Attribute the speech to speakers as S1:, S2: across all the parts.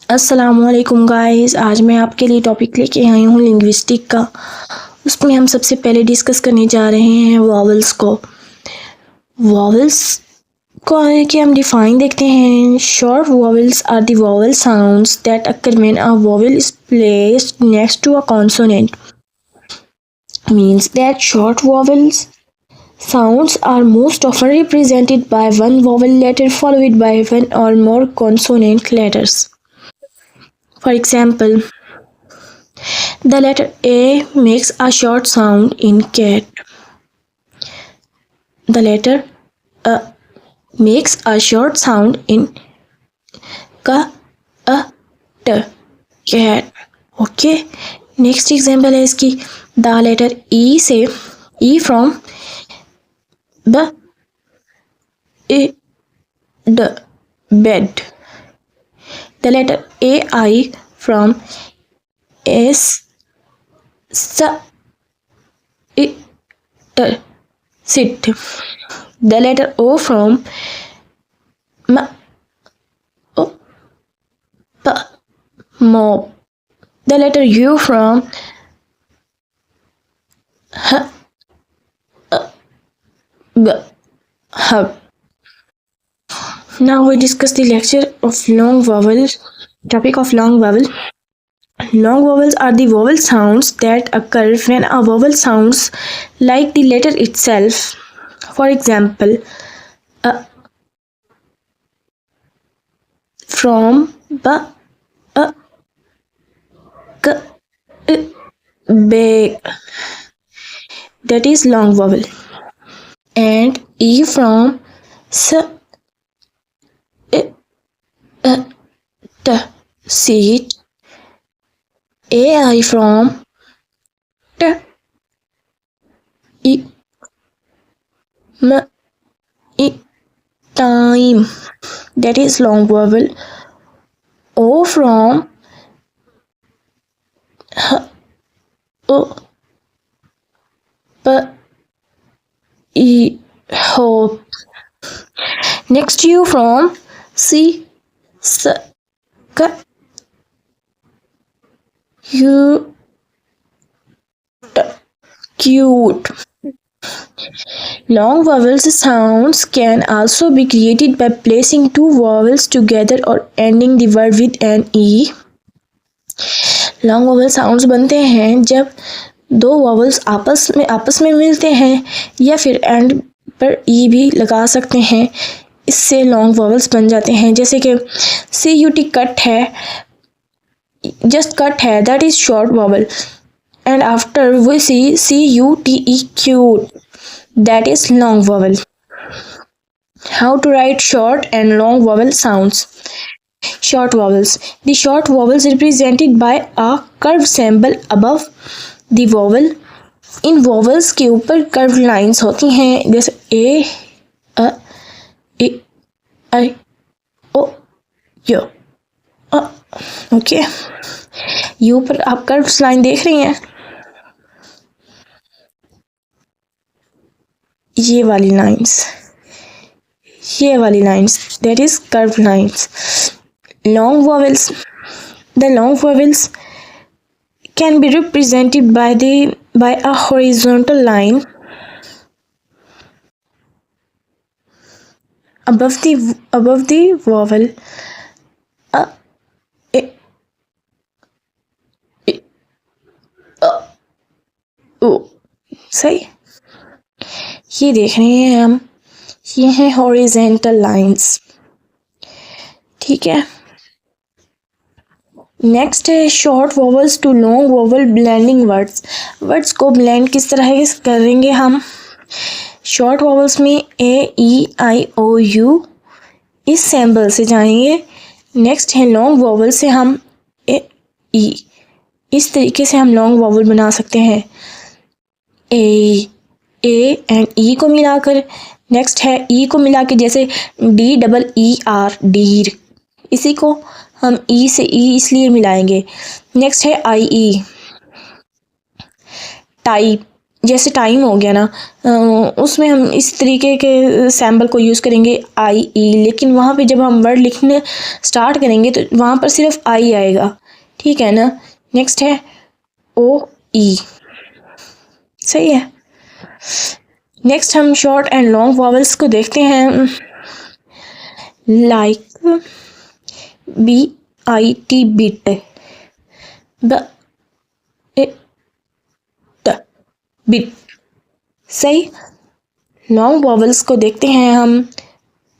S1: अस्सलामुअलैकुम गाइस, आज मैं आपके लिए टॉपिक लेके आई हूँ लिंग्विस्टिक का। उसमें हम सबसे पहले डिस्कस करने जा रहे हैं वॉवल्स को। वॉवल्स को आगे कि हम डिफाइन देखते हैं। Short vowels are the vowel sounds that occur when a vowel is placed next to a consonant. Means that short vowels sounds are most often represented by one vowel letter followed by one or more consonant letters. For example, the letter A makes a short sound in cat. The letter A makes a short sound in t, cat. Okay. Next example है इसकी the letter E से E from b, I, d, bed. The letter AI from S, I, t, sit. The letter O from m, o, p, mop. The letter U from h, g, hug. Now we discuss the lecture of long vowel. Topic of long vowel. Long vowels are the vowel sounds that occur when a vowel sounds like the letter itself. For example, from b, k, bag. That is long vowel. And E from s, t, seat. AI from t, I, m, I, time. That is long vowel. O from h, o, p, I, hope. Next U from C, S, K, U, T, cute. Long vowels sounds can also be created by placing two vowels together or ending the word with an E. Long vowel sounds बनते हैं जब दो vowels आपस में मिलते हैं या फिर एंड पर ई भी लगा सकते हैं। इससे लॉन्ग वॉवल्स बन जाते हैं। जैसे कि सी यू टी कट है, जस्ट कट है, that is short vowel. And after we C U T E cute, that is long vowel. How to write short and long vowel sounds. Short vowels. The short vowels represented by a curved symbol above the vowel. In vowels के ऊपर curved lines होती हैं जैसे a, i, o, yo, okay. ये ऊपर आप curved line देख रही हैं, ये वाली lines, that is curved lines. Long vowels. The long vowels can be represented by a horizontal line above the vowel a, I, o. सही। ये देख रहे हैं हम, ये हैं horizontal lines। ठीक है। नेक्स्ट है short vowels to long vowel blending words. Words को ब्लेंड किस तरह करेंगे हम। शॉर्ट वॉवल्स में ए, ई, आई, ओ, यू इस सिंबल से जाएंगे। नेक्स्ट है लॉन्ग वॉवल से हम ए, ई, इस तरीके से हम लॉन्ग वॉवल बना सकते हैं। ए एंड ई को मिलाकर। नेक्स्ट है ई को मिला के जैसे D double E R, deer. इसी को हम ई से ई इसलिए मिलाएंगे। नेक्स्ट है आई ई, टाइप। जैसे टाइम हो गया ना, उसमें हम इस तरीके के सैम्बल को यूज़ करेंगे आई ई, लेकिन वहाँ पे जब हम वर्ड लिखने स्टार्ट करेंगे तो वहाँ पर सिर्फ आई आएगा, ठीक है ना। नेक्स्ट है ओ ई, सही है। नेक्स्ट हम शॉर्ट एंड लॉन्ग वॉवल्स को देखते हैं, like B I T, bit, ब ए ट, बिट, सही। लॉन्ग वॉवल्स को देखते हैं हम,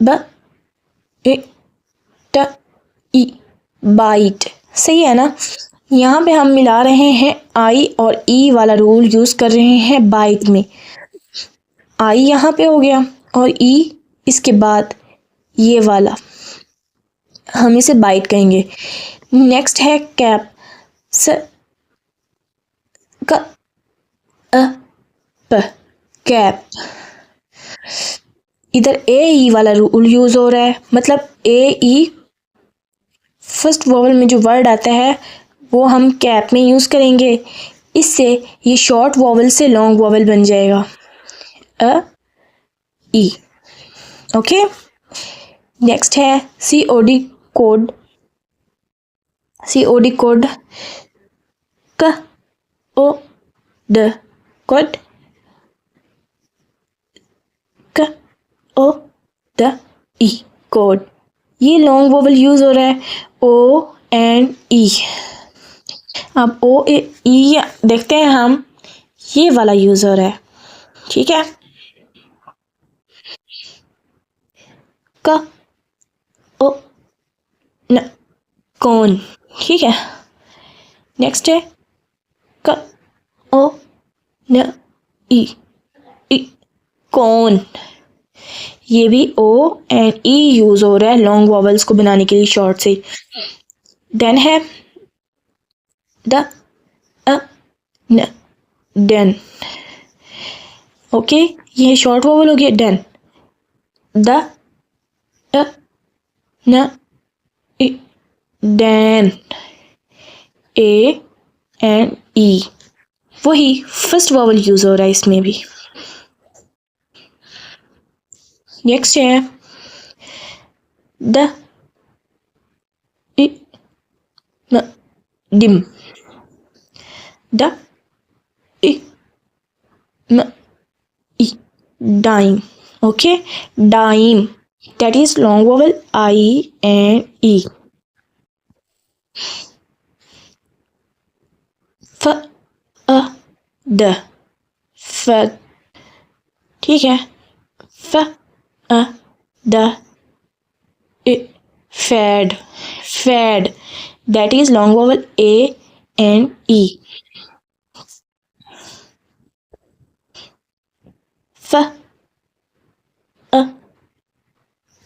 S1: ब ए ट ई, बाइट, सही है ना। यहाँ पे हम मिला रहे हैं आई और ई वाला रूल यूज़ कर रहे हैं बाइट में। आई यहाँ पे हो गया और ई इसके बाद ये वाला, हम इसे बाइट कहेंगे। नेक्स्ट है कैप, स क अ प, कैप। इधर ए ई वाला रूल यूज़ हो रहा है, मतलब ए ई फर्स्ट वॉवल में जो वर्ड आता है वो हम कैप में यूज़ करेंगे, इससे ये शॉर्ट वॉवल से लॉन्ग वॉवल बन जाएगा, अ ई, ओके। नेक्स्ट है सी ओ डी कोड, सी ओ डी कोड, क ओ ड, कोड, क ओ ड ई, कोड। ये लॉन्ग वोवल यूज़ हो रहा है ओ एंड ई। अब ओ ई देखते हैं हम, ये वाला यूज़ हो रहा है, ठीक है। क ओ न, कौन, ठीक है। नेक्स्ट है क ओ न ई, ई, कौन। ये भी ओ एंड ई यूज़ हो रहा है लॉन्ग वॉवल्स को बनाने के लिए शॉर्ट से। देन है द अ न, डन, ओके। ये शॉर्ट वॉवल हो गया डन, द अ न ई, डैन, ए एंड ई, वही फर्स्ट वॉवल यूज़ हो रहा है इसमें भी। नेक्स्ट है द ई न, डिम, द ई न ई, dime, okay, dime, that is long vowel I and E. F A D, fad, ठीक है। F A D I, fad, fad, that is long vowel A and E. F A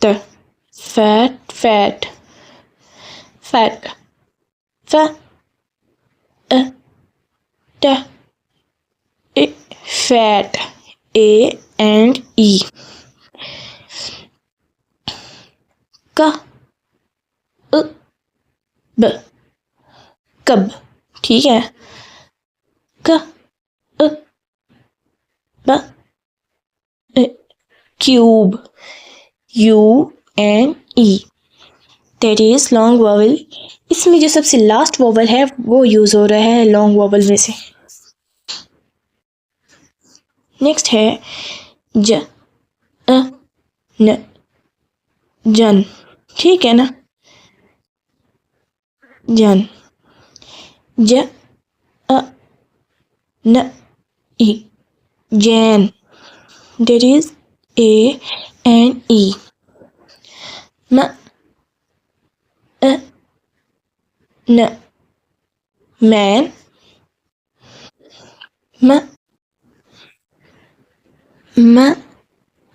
S1: D, fat, fat, fat. F A D I, fat, A and E. K U B, कब, ठीक है। क U B I, cube, U and E, that is long vowel। इसमें जो सबसे last vowel है वो use हो रहा है लॉन्ग वॉवल में से। नेक्स्ट है ज अ न, जन, ठीक है ना। जन, ज अ न ई, Jain, that is A and E। म अ न, मैन, म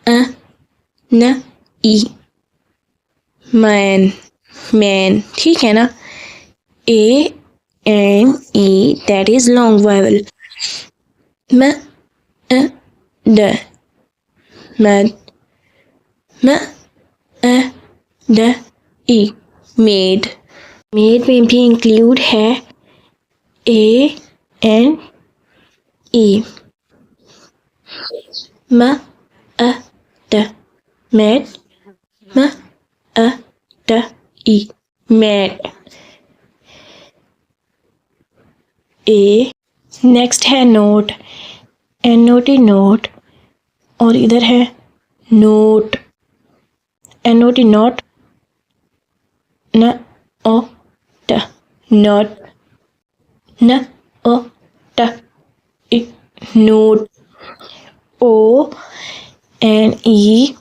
S1: अ न ई, मैन, मैन, ठीक है ना। A and E, that is long vowel। म अ ड, mad, म अ ड ई, मेड। मेड में भी इंक्लूड है A and E। ma a t mat ma a t e mat a next है नोट NOT नोट और इधर है नोट NOT नोट न ओ ट नोट न ओ ट इ note O and E,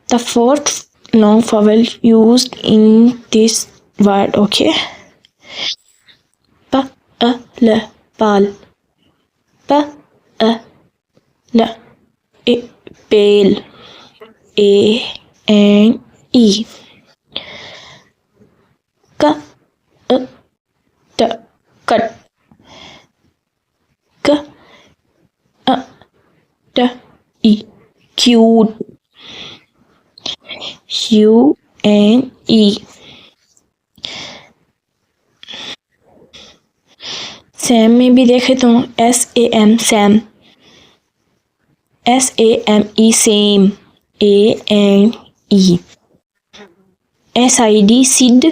S1: the fourth long vowel used in this word. Okay. Pa a l pal pa a l I pale A and E ka t cut k a t e cute U and E Sam में भी देखे तो SAM Sam SAME same A and E SID SID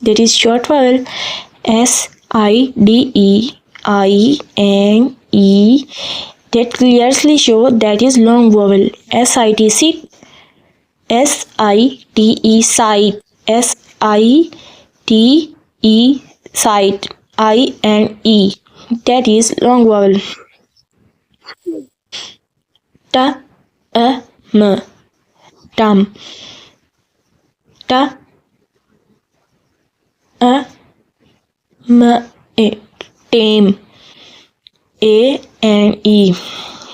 S1: that is short vowel SIDE I and E that clearly show that is long vowel SIT sit SITE site SITE site I and E that is long vowel ta m tam ta m tame A and E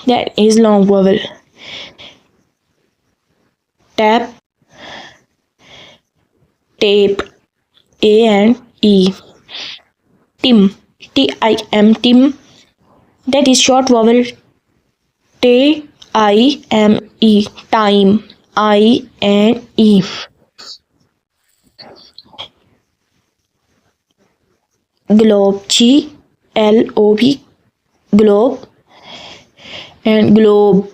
S1: that is long vowel tap tape A and E tim TIM tim that is short vowel TIME time I and E globe GLOB globe and globe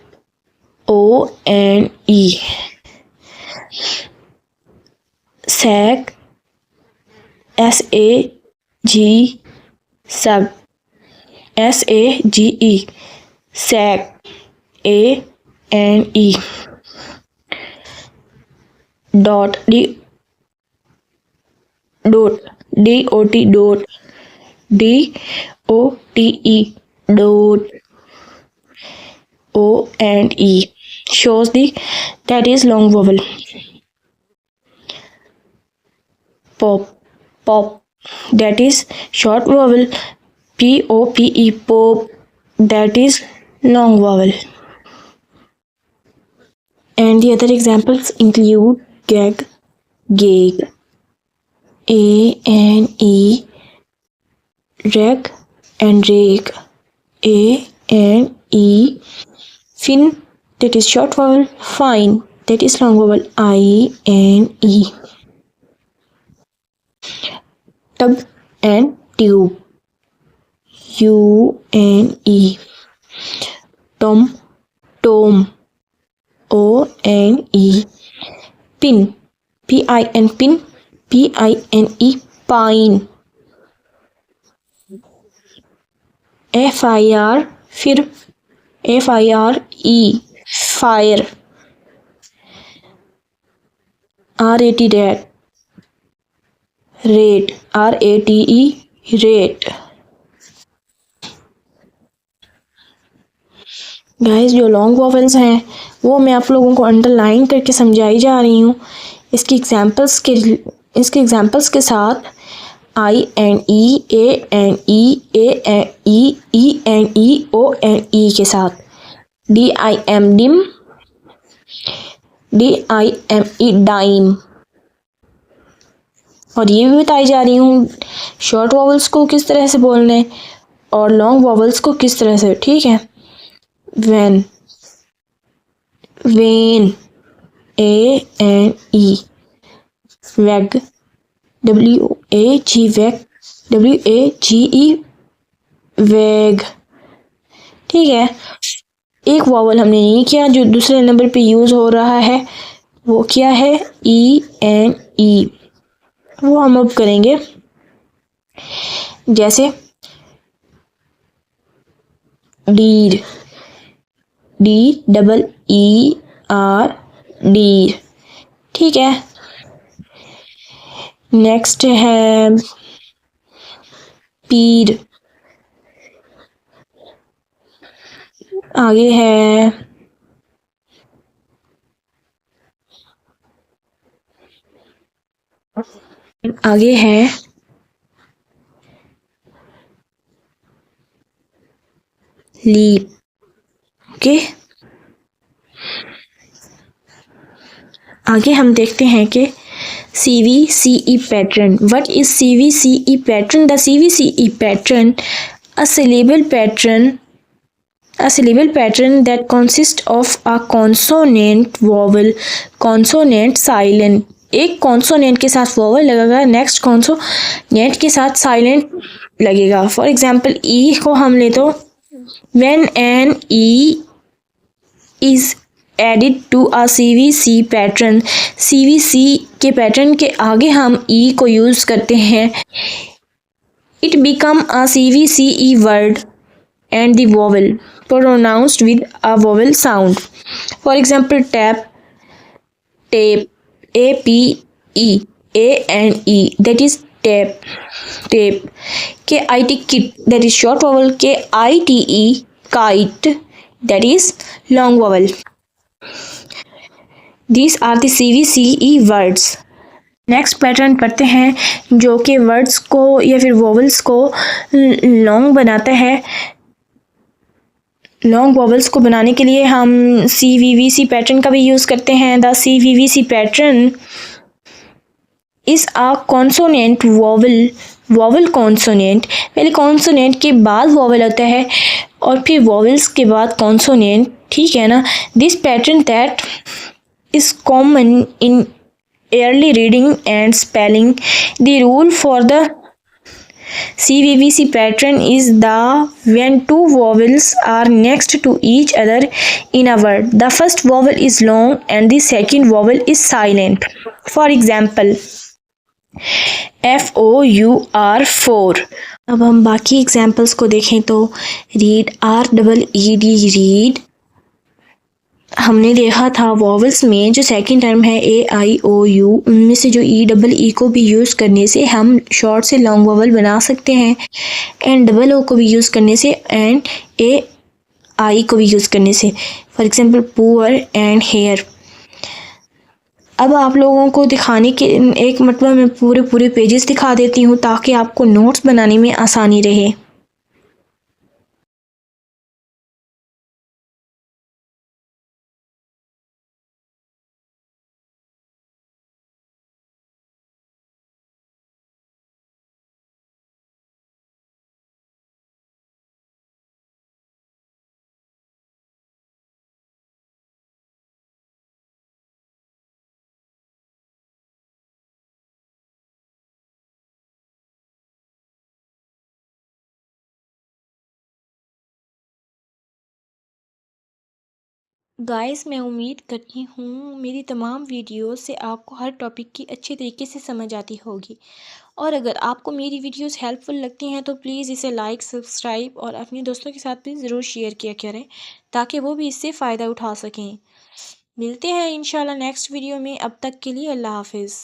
S1: O and E sac SAG sag SAGE sac A and E dot dot DOT dot DOTE dot O and E shows the that is long vowel pop that is short vowel POPE pop that is long vowel and the other examples include gag gag A and E rag and rake A and E fin that is short vowel fine that is long vowel I and E tub and tube U and E tom tom O and E pin PIN pin PINE pine FIR फिर FIRE fire RAT rat rate RATE rate guys जो long vowels हैं वो मैं आप लोगों को underline करके समझाई जा रही हूँ इसके एग्जांपल्स के साथ I and E A and E A and E and E O and E के साथ DIM dim DIME dime और ये भी बताई जा रही हूँ शॉर्ट वॉवल्स को किस तरह से बोलना है और लॉन्ग वॉवल्स को किस तरह से ठीक है when vein A and E wag WAG wag WAGE wag ठीक है, एक वॉवल हमने नहीं किया जो दूसरे नंबर पे यूज़ हो रहा है, वो क्या है, ई एन ई, वो हम अब करेंगे। जैसे deer, D double E R, deer. ठीक है, नेक्स्ट है पीर, आगे है आगे है लीप। ओके, आगे हम देखते हैं कि CVCE pattern. What is CVCE pattern? The CVCE pattern, a syllable pattern that consists of a consonant, vowel, consonant, silent. एक कॉन्सोनेंट के साथ वॉवल लगेगा, नेक्स्ट कॉन्सोनेंट के साथ साइलेंट लगेगा। फॉर एग्जाम्पल ई को हम ले तो when an e is added to a CVC pattern, CVC के पैटर्न के आगे हम e को यूज करते हैं, it become a CVCE word and the vowel pronounced with a vowel sound. For example, tap, tape, APE, ANE, that is tape, tape. KIT, kit, that is short vowel. KITE, kite, that is long vowel. These are the CVCE words. Next pattern पढ़ते हैं जो कि words को या फिर vowels को long बनाता है। लॉन्ग वोवल्स को बनाने के लिए हम CVVC पैटर्न का भी यूज़ करते हैं। The CVVC pattern is a consonant vowel, vowel consonant, पहले कॉन्सोनेंट के बाद वोवल होता है और फिर वोवल्स के बाद कॉन्सोनेंट, ठीक है ना। This pattern that is common in early reading and spelling. The rule for the CVVC pattern is the when two vowels are next to each other in a word, the first vowel is long and the second vowel is silent. For example, FOUR, four. अब हम बाकी examples को देखें तो read, REED, read. हमने देखा था vowels में जो सेकंड टर्म है AIOU, उनमें से जो EEE को भी यूज़ करने से हम शॉर्ट से लॉन्ग वॉवल बना सकते हैं, एंड डबल ओ को भी यूज़ करने से, एंड AI को भी यूज़ करने से। For example poor and hair. अब आप लोगों को दिखाने के एक मतलब मैं पूरे पेजेस दिखा देती हूँ ताकि आपको नोट्स बनाने में आसानी रहे। गाइस, मैं उम्मीद करती हूँ मेरी तमाम वीडियोस से आपको हर टॉपिक की अच्छी तरीके से समझ आती होगी, और अगर आपको मेरी वीडियोस हेल्पफुल लगती हैं तो प्लीज़ इसे लाइक, सब्सक्राइब और अपने दोस्तों के साथ भी ज़रूर शेयर किया करें ताकि वो भी इससे फ़ायदा उठा सकें। मिलते हैं इंशाल्लाह नेक्स्ट वीडियो में, अब तक के लिए अल्लाह हाफिज़।